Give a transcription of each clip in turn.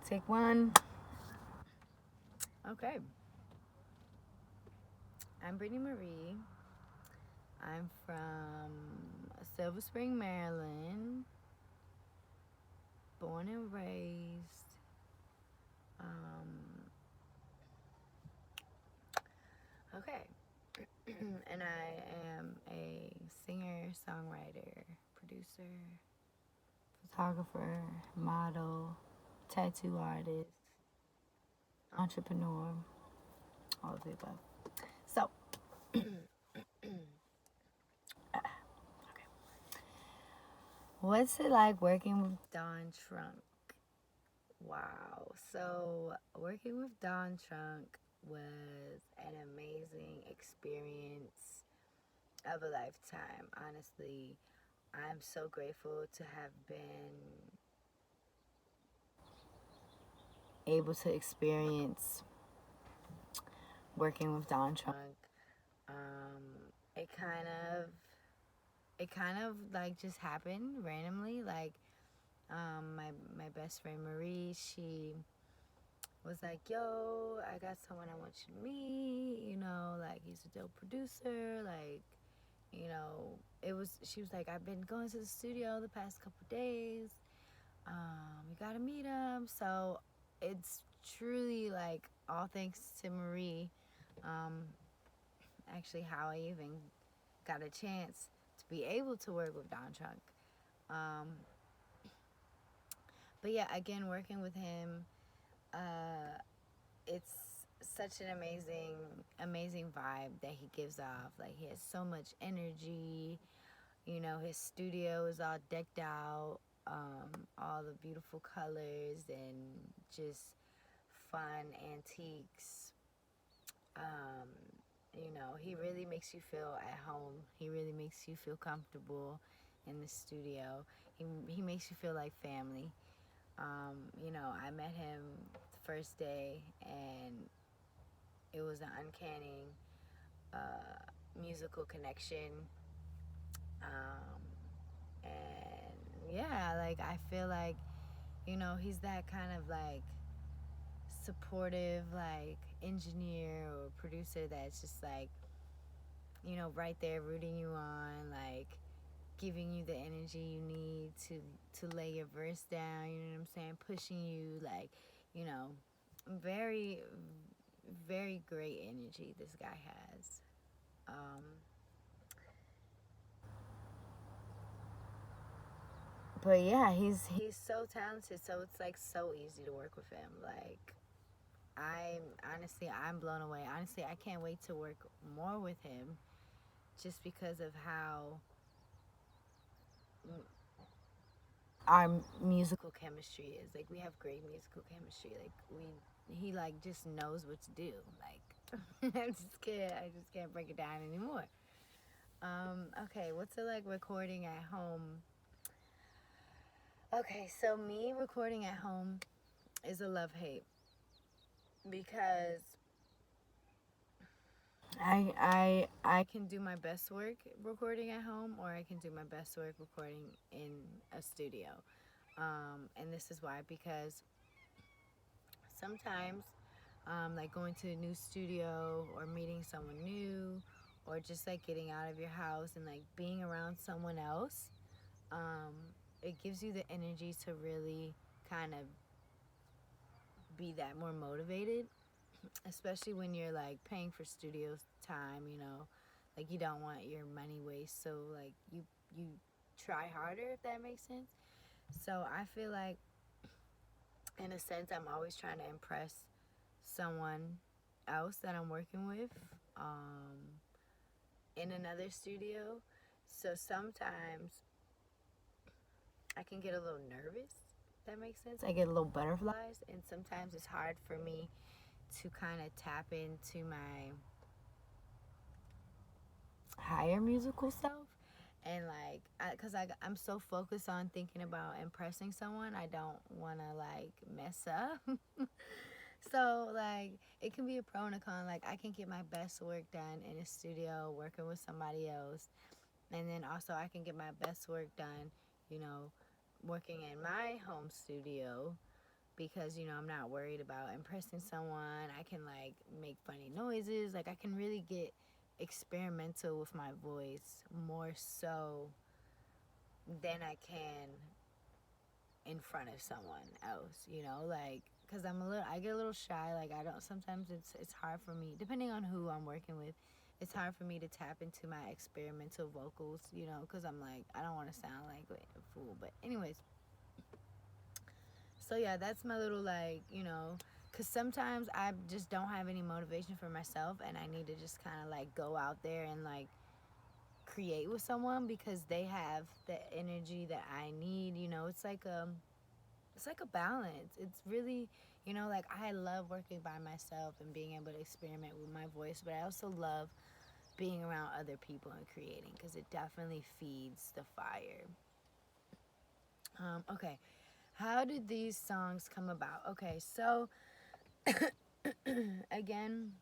Take one. Okay. I'm Brittany Marie. I'm from Silver Spring, Maryland. Born and raised. Um, okay. And I am a singer, songwriter, producer, photographer, model, tattoo artist, entrepreneur, all of the above. So, what's it like working with Don Trunk? Wow. So, working with Don Trunk was an amazing experience of a lifetime. Honestly, I'm so grateful to have been able to experience working with Don Trunk. Um, it kind of it kind of like just happened randomly. Like my best friend Marie, she was like, "Yo, I got someone I want you to meet. Like he's a dope producer. Like, it was." She was like, "I've been going to the studio the past couple days. You gotta meet him." So it's truly like all thanks to Marie. Um, actually, how I even got a chance to be able to work with Don Trunk. Um, but yeah, again, working with him, uh, it's such an amazing vibe that he gives off. Like he has so much energy. His studio is all decked out, all the beautiful colors and just fun antiques. Um, he really makes you feel at home. He really makes you feel comfortable in the studio. He makes you feel like family. I met him the first day, and it was an uncanny musical connection. Um, and yeah, like I feel like, he's that kind of like supportive, like engineer or producer that's just like, right there rooting you on, like giving you the energy you need to lay your verse down, you know what I'm saying? Pushing you, like, you know, very, very great energy this guy has. Um, but yeah, he's so talented, so it's like so easy to work with him. Like I'm blown away. Honestly, I can't wait to work more with him just because of how our musical chemistry is. Like we have great musical chemistry. Like he like just knows what to do. Like I just can't break it down anymore. Okay, what's it like recording at home? Okay, so me recording at home is a love hate because I can do my best work recording at home, or I can do my best work recording in a studio. And this is why, because sometimes like going to a new studio or meeting someone new, or just like getting out of your house and like being around someone else, um, it gives you the energy to really kind of be that more motivated, especially when you're like paying for studio time, like you don't want your money waste, so like you try harder, if that makes sense. So I feel like in a sense I'm always trying to impress someone else that I'm working with, um, in another studio. So sometimes I can get a little nervous, if that makes sense. I get a little butterflies, and sometimes it's hard for me to kind of tap into my higher musical self. And like because I'm so focused on thinking about impressing someone, I don't want to like mess up. So like it can be a pro and a con. Like I can get my best work done in a studio working with somebody else, and then also I can get my best work done, you know working in my home studio, because, I'm not worried about impressing someone. I can like make funny noises. Like I can really get experimental with my voice more so than I can in front of someone else, like cuz I get a little shy. Like I don't sometimes it's hard for me depending on who I'm working with. It's hard for me to tap into my experimental vocals, cuz I'm like I don't want to sound like a fool. But anyways, so yeah, that's my little like, cuz sometimes I just don't have any motivation for myself and I need to just kind of like go out there and like create with someone because they have the energy that I need. It's like a balance. It's really, like I love working by myself and being able to experiment with my voice, but I also love being around other people and creating because it definitely feeds the fire. Okay, how did these songs come about? Okay, so again,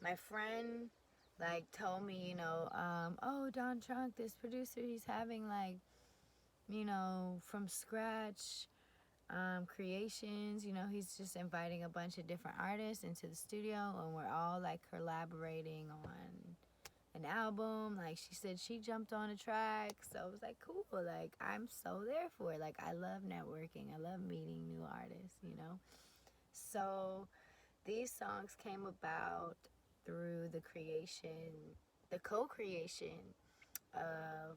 my friend like told me, oh, Don Trunk, this producer, he's having like, from scratch creations. He's just inviting a bunch of different artists into the studio, and we're all like collaborating on an album. Like she said, she jumped on a track, so it was like cool. Like I'm so there for it. Like I love networking. I love meeting new artists. So these songs came about through the co-creation of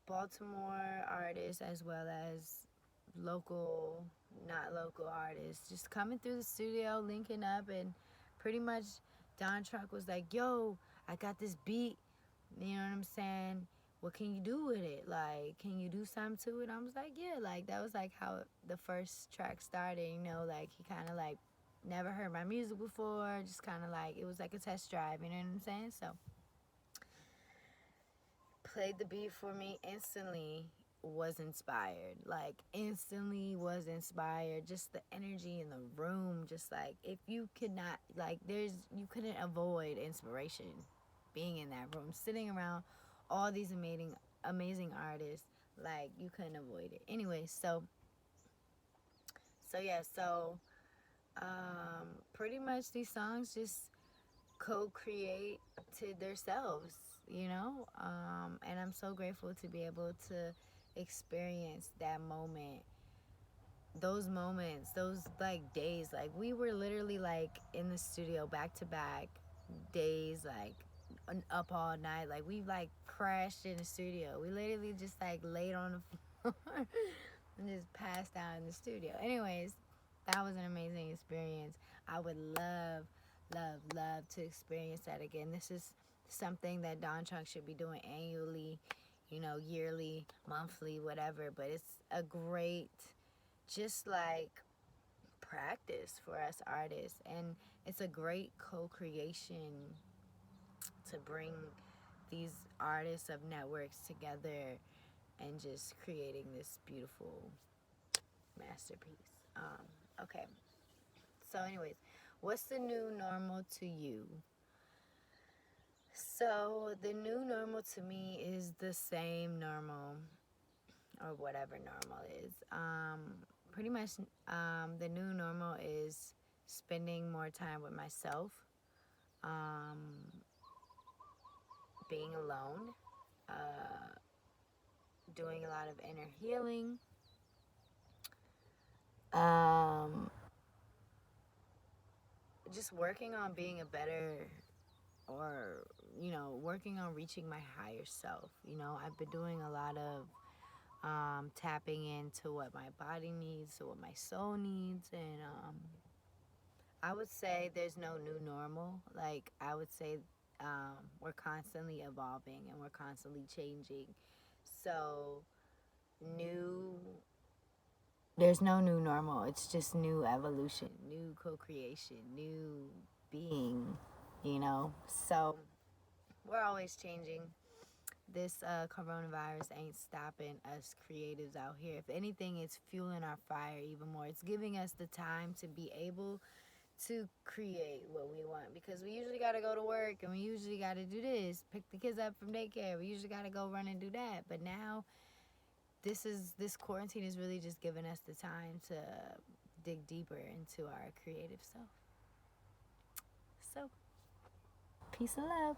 Baltimore artists as well as local, not local artists, just coming through the studio, linking up, and pretty much Don Trunk was like, "Yo, I got this beat. You know what I'm saying? What can you do with it? Like, can you do something to it?" I was like, "Yeah." Like that was like how the first track started. Like he kind of like never heard my music before, just kind of like it was like a test drive. You know what I'm saying? So played the beat for me instantly, was inspired, like instantly was inspired. Just the energy in the room, just like if you could not like you couldn't avoid inspiration being in that room, sitting around all these amazing artists. Like you couldn't avoid it anyway. So yeah, pretty much these songs just co-create to themselves, and I'm so grateful to be able to experience that moment, those moments, those like days. Like we were literally like in the studio back to back days, like up all night. Like we like crashed in the studio. We literally just like laid on the floor and just passed out in the studio. Anyways, that was an amazing experience. I would love, love, love to experience that again. This is something that Don Trunk should be doing annually, yearly, monthly, whatever. But it's a great, just like practice for us artists. And it's a great co creation to bring these artists of networks together and just creating this beautiful masterpiece. Okay. So, anyways, what's the new normal to you? So, the new normal to me is the same normal or whatever normal is. Pretty much, the new normal is spending more time with myself, um, being alone, uh, doing a lot of inner healing, um, just working on being a better or working on reaching my higher self. I've been doing a lot of tapping into what my body needs, to what my soul needs, and I would say there's no new normal. Like I would say we're constantly evolving and we're constantly changing. So new there's no new normal. It's just new evolution, new co-creation, new being. So we're always changing. This coronavirus ain't stopping us creatives out here. If anything, it's fueling our fire even more. It's giving us the time to be able to create what we want, because we usually got to go to work and we usually got to do this, pick the kids up from daycare. We usually got to go run and do that. But now this quarantine is really just giving us the time to dig deeper into our creative self. So, peace and love.